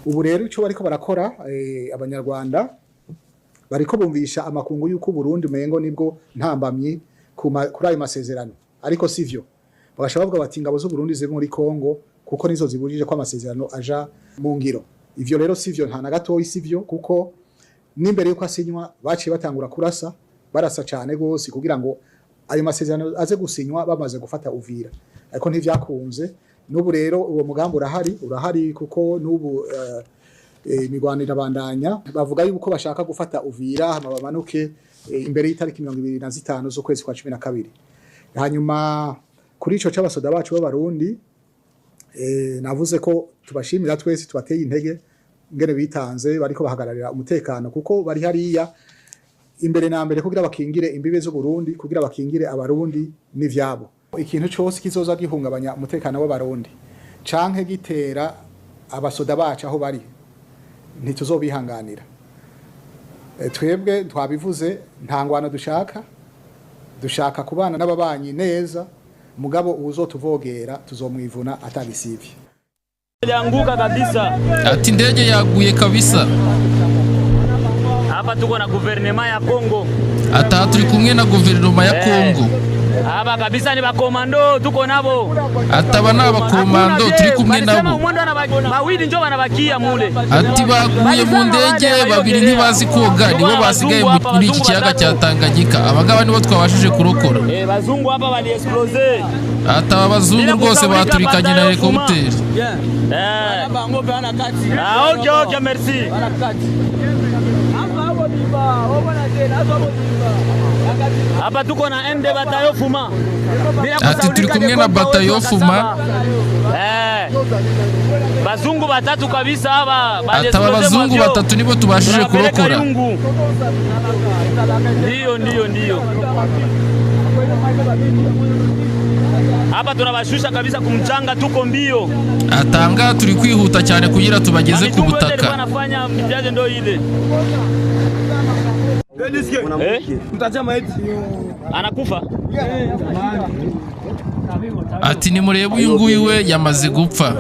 ubu rero ico bariko barakora abanyarwanda bariko bumvisha amakungu yuko Burundi mengo nibwo ntambamye kuri ayo masezerano ariko sivyo bagashaka bavuga bati ingabo z'u Burundi ziri muri Kongo kuko nizo zibujije ko amasezerano aja mu ngiro. Ivyo rero sivyo nta na gato sivyo kuko n'imbere yuko asinywa baciye batangura kurasa barasa cyane gose kugira ngo ayo masezerano aze gusinywa bamaze gufata Uvira ariko ntivyakunze. N'ubu rero uwo mugambo urahari kuko n'ubu imigwanira bandanya bavuga yuko bashaka gufata Uvira hama bamanuke imbere y'itariki 25 z'ukwezi kwa 12. Hanyuma kuri ico c'abasoda bacu b'abarundi navuze ko tubashimira twese tubateye intege ngene bitanze bariko bahagararira umutekano kuko bari hariya imbere na mbere kugira bakingire imbibe z'u Burundi kugira bakingire abarundi n'ivyabo. Ikintu cyose kizoza gihungabanya umutekano w'abarundi canke gitera abasoda bacu aho bari ntituzobihanganira. Twebwe twabivuze nta ngwano dushaka kubana n'ababanyi neza mugabo uzotuvogera tuzomwivuna atagisivye. Yanguka kabisa. Ati ndege yaguye kabisa. Hapa tuko na guvernema ya Kongo. Ata turi kumwe na guverinoma ya Kongo. Hapa kabisa ni bakomando tuko nabo. Ataba n'abakomando turi kumwe nabo. Bawidi njo banabakia mule. Ati baguye mu ndege babiri ntibazi koga nibo basigaye muri iki kiyaga cya Tanganyika. Abagaba nibo twabashije kurokora. Bazungu hapa bali explose. Ataba abazungu rwose baturikanye na helicopter. Okay, merci. Hapa tuko na MD Batayo Fuma. Ati turi kumwe na Batayo Fuma. Bazungu batatu kabisa hapa. Ataba bazungu batatu nibo tubashije kurokora. Ndio. Hapa tunabashusha kabisa kumchanga tuko mbio. Atanga turi kwihuta cyane kugira tubageze ku butaka. Anafanya mjaje ndio ile. Anakufa. Ati ni murebe uyu nguyu we yamaze gupfa.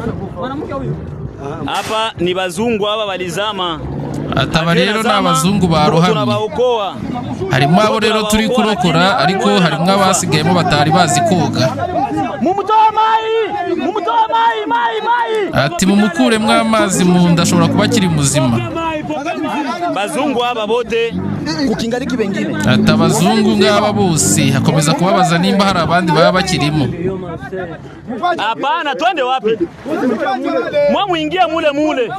Hapa ni bazungu hapa walizama. Ataba rero n'abazungu barohamye. Harimo abo rero turi kurokora ariko harimo abasigayemo batari bazi koga. Mumutoa mai. Ati mumukuremwo amazi mu ndashobora kuba kiri muzima. Bazungu haba bote kukingariki bengine. Ati abazungu ngaba bose hakomeza kubabaza nimba hari abandi baba bakirimo. Hapana, twende wapi? Muingia mule.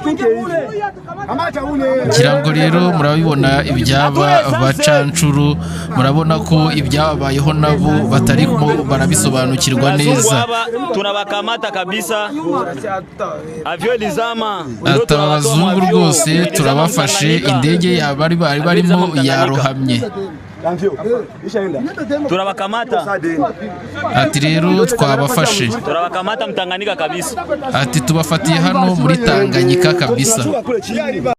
Ngira ngo rero murabibona ibyaba bacancuru murabona ko ibyabayeho nabo batari barabisobanukirwa neza. Tunabakamata kabisa. Avyo lizama. Ata abazungu rwose turabafashe indege yabari barimo yarohamye. Turabakamata. Ati rero twabafashe. Turabakamata Mtanganyika kabisa. Ati tubafatiye hano muri Tanganyika kabisa.